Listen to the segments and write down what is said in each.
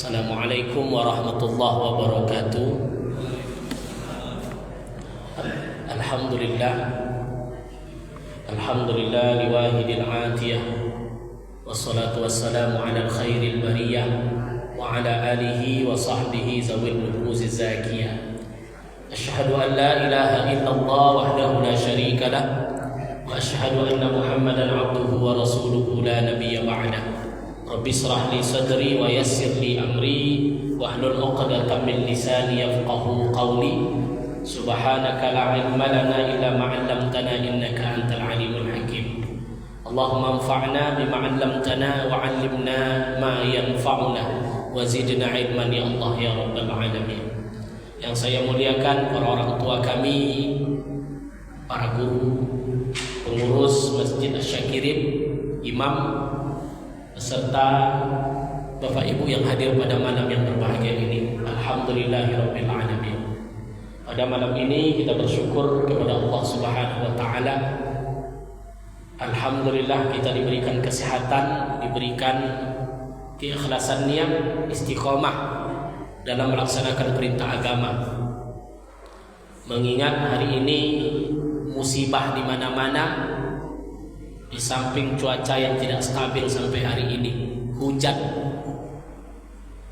Assalamualaikum warahmatullahi wabarakatuh. Alhamdulillah liwahidil atiyah, wassalatu wassalamu ala khairil bariyah wa ala alihi wa sahbihi zawil nufuziz zakiyah. Asyhadu an la ilaha illallah wahdahu la syarika lah wa asyhadu anna Muhammadan abduhu wa rasuluhu la nabiyya ba'dah. Rabbi israh li sadri wa yassir li amri wahlul 'uqdatam min lisani yafqahu qawli. Subhanaka la ilma lana illa ma 'allamtana innaka antal alimul hakim. Allahumma anfa'na bima 'allamtana wa 'allimna ma yanfa'una wa zidna ilman ya Allah ya rabbal alamin. Yang saya muliakan para orang tua kami, para guru, pengurus Masjid Asy-Syakirin, imam, beserta Bapak Ibu yang hadir pada malam yang berbahagia ini. Alhamdulillahirabbil alamin. Pada malam ini kita bersyukur kepada Allah Subhanahu wa taala. Alhamdulillah kita diberikan kesehatan, diberikan keikhlasan niat, istiqomah dalam melaksanakan perintah agama. Mengingat hari ini musibah di mana-mana, di samping cuaca yang tidak stabil sampai hari ini, hujan.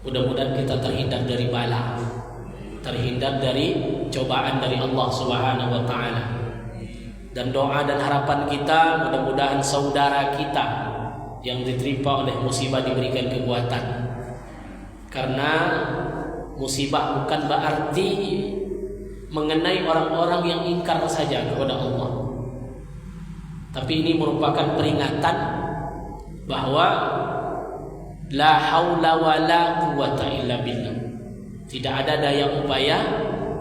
Mudah-mudahan kita terhindar dari bala, terhindar dari cobaan dari Allah Subhanahu wa taala. Dan doa dan harapan kita, mudah-mudahan saudara kita yang diterima oleh musibah diberikan kekuatan. Karena musibah bukan berarti mengenai orang-orang yang ingkar saja kepada Allah, tapi ini merupakan peringatan bahwa la haula wa la quwata illa billah. Tidak ada daya upaya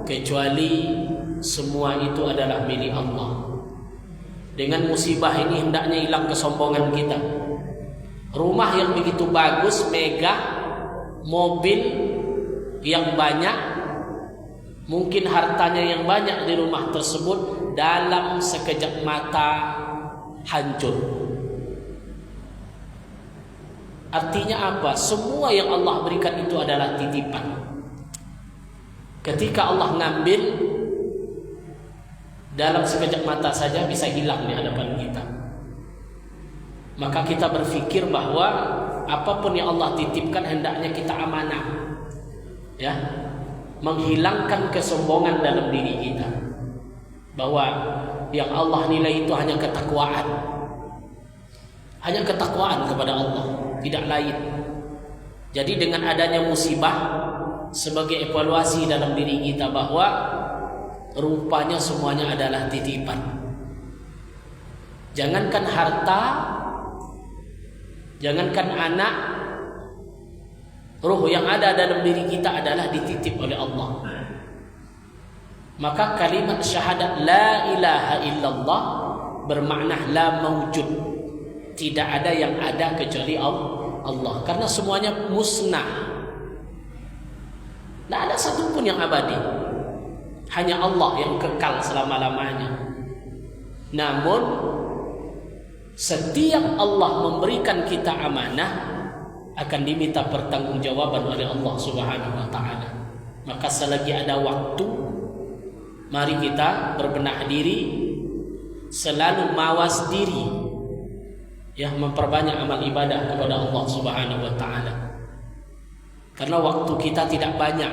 kecuali semua itu adalah milik Allah. Dengan musibah ini hendaknya hilang kesombongan kita. Rumah yang begitu bagus, megah, mobil yang banyak, mungkin hartanya yang banyak di rumah tersebut dalam sekejap mata hancur. Artinya apa? Semua yang Allah berikan itu adalah titipan. Ketika Allah ngambil, dalam sekejap mata saja bisa hilang di hadapan kita. Maka kita berpikir bahwa apapun yang Allah titipkan hendaknya kita amanah, ya, menghilangkan kesombongan dalam diri kita, bahwa yang Allah nilai itu hanya ketakwaan. Hanya ketakwaan kepada Allah, tidak lain. Jadi dengan adanya musibah sebagai evaluasi dalam diri kita bahwa rupanya semuanya adalah titipan. Jangankan harta, jangankan anak, ruh yang ada dalam diri kita adalah dititip oleh Allah. Maka kalimat syahadat la ilaha illallah bermakna la mawjud. Tidak ada yang ada kecuali Allah. Karena semuanya musnah. Tidak ada satupun yang abadi. Hanya Allah yang kekal selama-lamanya. Namun setiap Allah memberikan kita amanah akan diminta pertanggungjawaban oleh Allah Subhanahu wa taala. Maka selagi ada waktu, mari kita berbenah diri, selalu mawas diri, ya, memperbanyak amal ibadah kepada Allah Subhanahu wa taala. Karena waktu kita tidak banyak.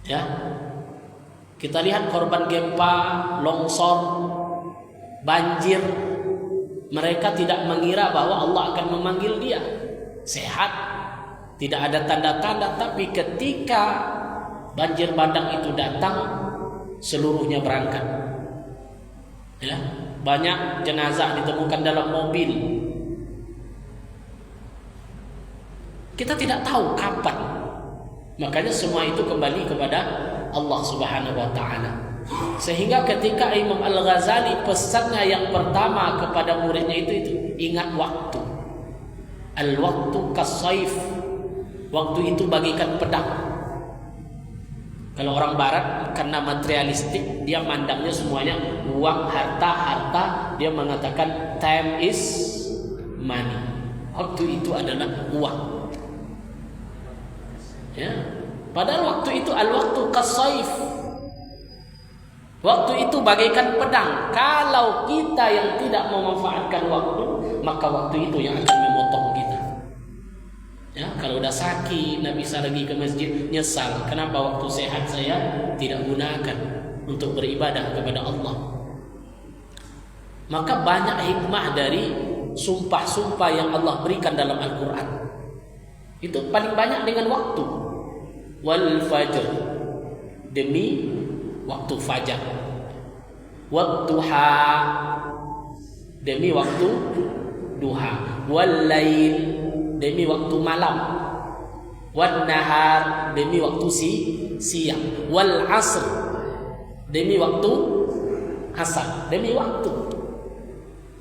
Ya. Kita lihat korban gempa, longsor, banjir, mereka tidak mengira bahwa Allah akan memanggil dia. Sehat, tidak ada tanda-tanda, tapi ketika banjir bandang itu datang, seluruhnya berangkat. Ya, banyak jenazah ditemukan dalam mobil. Kita tidak tahu kapan. Makanya semua itu kembali kepada Allah Subhanahu wa taala. Sehingga ketika Imam Al-Ghazali pesannya yang pertama kepada muridnya itu ingat waktu. Al-waktu kas-saif. Waktu itu bagikan pedang. Kalau orang barat karena materialistik, dia mandangnya semuanya uang, harta, dia mengatakan time is money. Waktu itu adalah uang. Ya. Padahal waktu itu al-waktu kas-saif. Waktu itu bagaikan pedang. Kalau kita yang tidak memanfaatkan waktu, maka waktu itu yang akan memotong kita. Ya, kalau udah sakit, nggak bisa lagi ke masjid, nyesal. Kenapa waktu sehat saya tidak gunakan untuk beribadah kepada Allah? Maka banyak hikmah dari sumpah-sumpah yang Allah berikan dalam Al-Quran. Itu paling banyak dengan waktu. Wal fajr, demi waktu fajar. Wadduha, demi waktu duha. Wal lail, demi waktu malam. Wan nahar, demi waktu siang. Wal asr, demi waktu asar, demi waktu.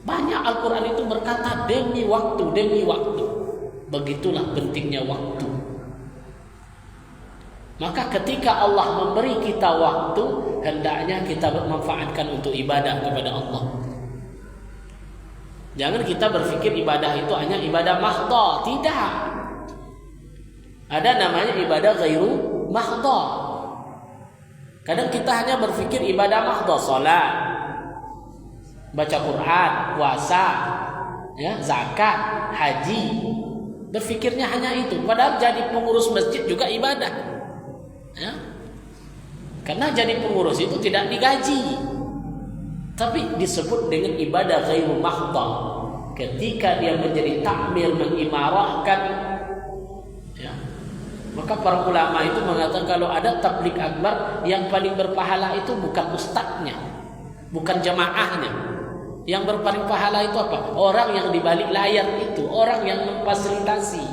Banyak Al-Quran itu berkata demi waktu, demi waktu. Begitulah pentingnya waktu. Maka ketika Allah memberi kita waktu, hendaknya kita memanfaatkan untuk ibadah kepada Allah. Jangan kita berpikir ibadah itu hanya ibadah mahdha. Tidak. Ada namanya ibadah ghairu mahdha. Kadang kita hanya berpikir ibadah mahdha, salat, baca Quran, puasa, ya, zakat, haji. Berpikirnya hanya itu. Padahal jadi pengurus masjid juga ibadah. Ya. Karena jadi pengurus itu tidak digaji, tapi disebut dengan ibadah ghairu mahdha. Ketika dia menjadi takmir, mengimarahkan, ya, maka para ulama itu mengatakan kalau ada tabligh akbar, yang paling berpahala itu bukan ustadznya, bukan jamaahnya. Yang berpaling pahala itu apa? Orang yang di balik layar itu, orang yang memfasilitasi,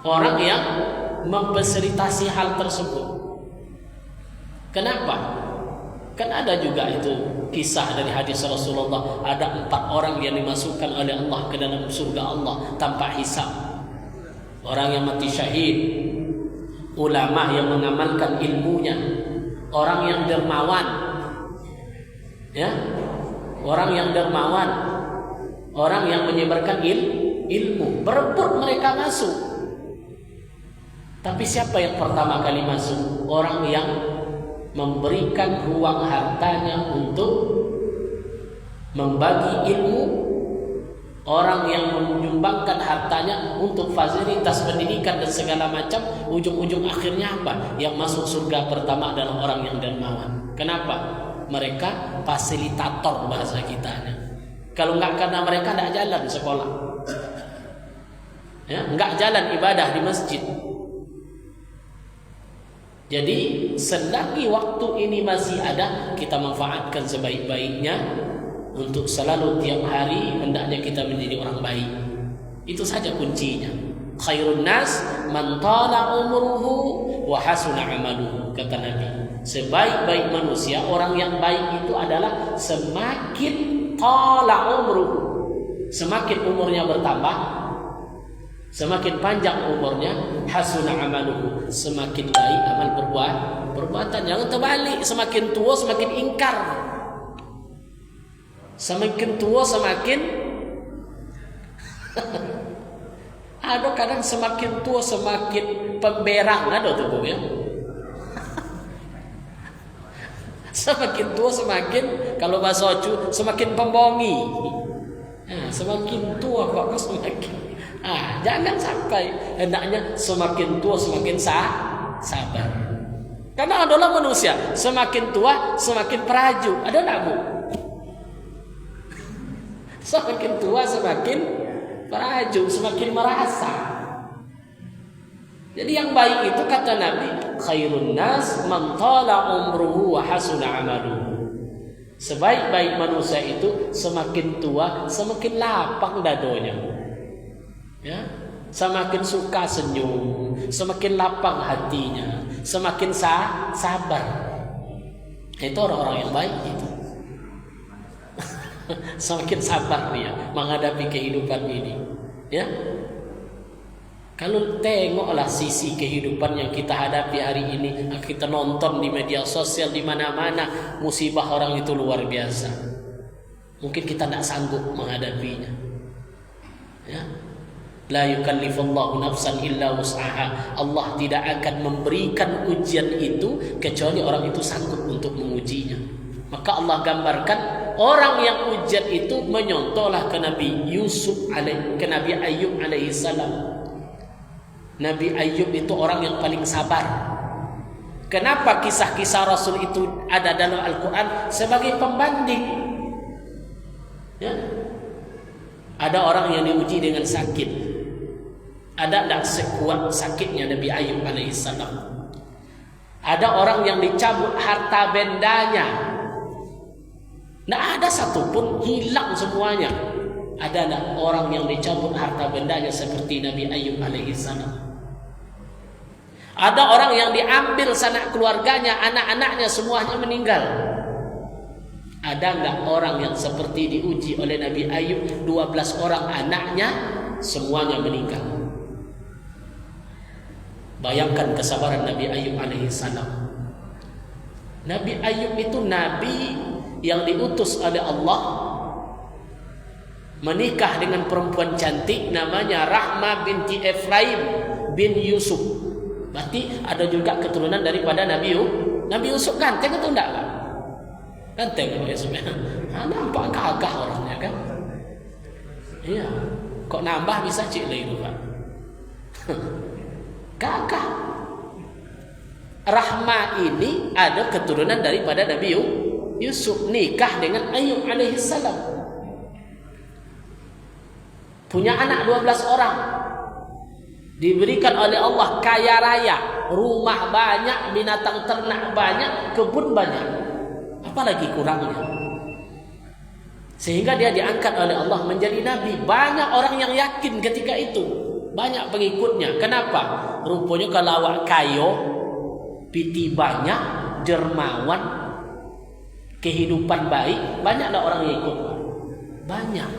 orang yang memfasilitasi hal tersebut. Kenapa? Kan ada juga itu kisah dari hadis Rasulullah, ada 4 orang yang dimasukkan oleh Allah ke dalam surga Allah tanpa hisab. Orang yang mati syahid, ulama yang mengamalkan ilmunya, orang yang dermawan, ya, orang yang dermawan, orang yang menyebarkan ilmu, berebut mereka masuk. Tapi siapa yang pertama kali masuk? Orang yang memberikan ruang hartanya untuk membagi ilmu, orang yang menyumbangkan hartanya untuk fasilitas pendidikan dan segala macam. Ujung-ujung akhirnya apa? Yang masuk surga pertama adalah orang yang dermawan. Kenapa? Mereka fasilitator bahasa kitanya. Kalau enggak karena mereka enggak jalan sekolah, ya, enggak jalan ibadah di masjid. Jadi selagi waktu ini masih ada, kita manfaatkan sebaik-baiknya untuk selalu tiap hari hendaknya kita menjadi orang baik. Itu saja kuncinya. Khairun nas man tala umruhu wa hasuna amaluhu, kata Nabi. Sebaik-baik manusia, orang yang baik itu adalah semakin tala umruhu, semakin umurnya bertambah, semakin panjang umurnya, hasuna amaluhu, semakin baik amal perbuatan. Jangan terbalik, semakin tua semakin ingkar, semakin tua semakin ada kadang semakin tua semakin pemberang, ada tuh ya. Semakin tua semakin, kalau bahasa Ocu, semakin pembohongi. Nah, semakin tua kok semakin. Jangan sampai, hendaknya semakin tua semakin sabar. Karena adalah manusia, semakin tua semakin peraju. Ada enggak, Bu? Semakin tua semakin peraju, semakin merasa. Jadi yang baik itu kata Nabi, khairun nas man tala umruhu wa hasuna amaluhu. Sebaik-baik manusia itu semakin tua semakin lapang dadonya. Ya, semakin suka senyum, semakin lapang hatinya, semakin sabar. Itu orang-orang yang baik itu. Semakin sabar dia menghadapi kehidupan ini. Ya. Kalau tengoklah sisi kehidupan yang kita hadapi hari ini, kita nonton di media sosial di mana-mana, musibah orang itu luar biasa. Mungkin kita tidak sanggup menghadapinya. Ya. La yukallifullahu nafsan illa wus'aha. Allah tidak akan memberikan ujian itu kecuali orang itu sanggup untuk mengujinya. Maka Allah gambarkan orang yang ujian itu menyontohlah ke Nabi ke Nabi Ayub alaihi salam. Nabi Ayub itu orang yang paling sabar. Kenapa kisah-kisah Rasul itu ada dalam Al-Quran? Sebagai pembanding. Ya. Ada orang yang diuji dengan sakit. Ada tak sekuat sakitnya Nabi Ayub alaihissalam? Ada orang yang dicabut harta bendanya, tidak ada satupun, hilang semuanya. Ada tak orang yang dicabut harta bendanya seperti Nabi Ayub alaihissalam? Ada orang yang diambil sanak keluarganya, anak-anaknya semuanya meninggal. Ada enggak orang yang seperti diuji oleh Nabi Ayub, 12 orang anaknya semuanya meninggal? Bayangkan kesabaran Nabi Ayub alaihissalam. Nabi Ayub itu nabi yang diutus oleh Allah menikah dengan perempuan cantik namanya Rahmah binti Efraim bin Yusuf. Berarti ada juga keturunan daripada Nabi Yusuf. Ganteng atau enggak, Pak? Ganteng Nabi Yusuf. Nampak gagah orangnya kan? Iya. Kok nambah bisa cik itu, Pak? Gagah. Rahmah ini ada keturunan daripada Nabi Yusuf, nikah dengan Ayub alaihissalam. Punya anak 12 orang. Diberikan oleh Allah kaya raya, rumah banyak, binatang ternak banyak, kebun banyak. Apalagi kurangnya? Sehingga dia diangkat oleh Allah menjadi nabi. Banyak orang yang yakin ketika itu. Banyak pengikutnya. Kenapa? Rupanya kalau awak kayo, piti banyak, dermawan, kehidupan baik, banyaklah orang yang ikut. Banyak.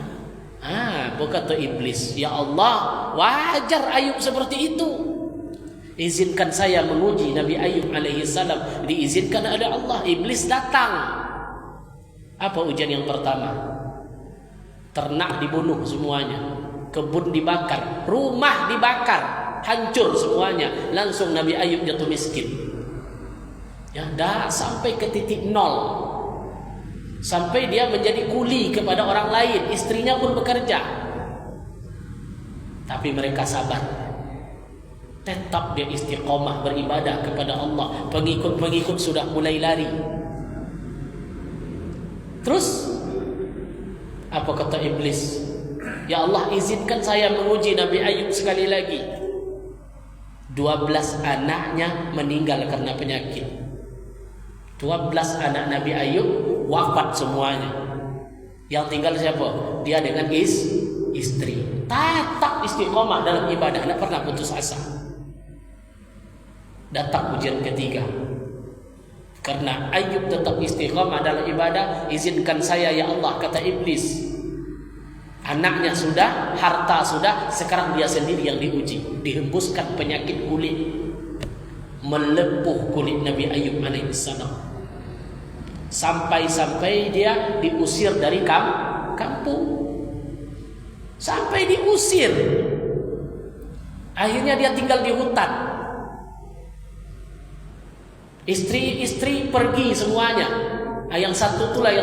Berkata iblis, ya Allah, wajar Ayub seperti itu. Izinkan saya menguji Nabi Ayub alaihissalam. Diizinkan oleh Allah. Iblis datang. Apa ujian yang pertama? Ternak dibunuh semuanya, kebun dibakar, rumah dibakar, hancur semuanya. Langsung Nabi Ayub jatuh miskin. Ya, dah sampai ke titik nol. Sampai dia menjadi kuli kepada orang lain, istrinya pun bekerja. Tapi mereka sabar. Tetap dia istiqomah beribadah kepada Allah. Pengikut-pengikut sudah mulai lari. Terus apa kata iblis? Ya Allah, izinkan saya menguji Nabi Ayub sekali lagi. 12 anaknya meninggal karena penyakit. 12 anak Nabi Ayub wafat semuanya. Yang tinggal siapa? Dia dengan istri. Tetap istiqomah dalam ibadah, tidak pernah putus asa. Datang ujian ketiga. Karena Ayub tetap istiqamah dalam ibadah, izinkan saya ya Allah, kata iblis. Anaknya sudah, harta sudah, sekarang dia sendiri yang diuji. Dihembuskan penyakit kulit, melepuh kulit Nabi Ayub alaihissalam. Sampai-sampai dia diusir dari kampung. Sampai diusir. Akhirnya dia tinggal di hutan. Istri-istri pergi semuanya. Yang satu itulah yang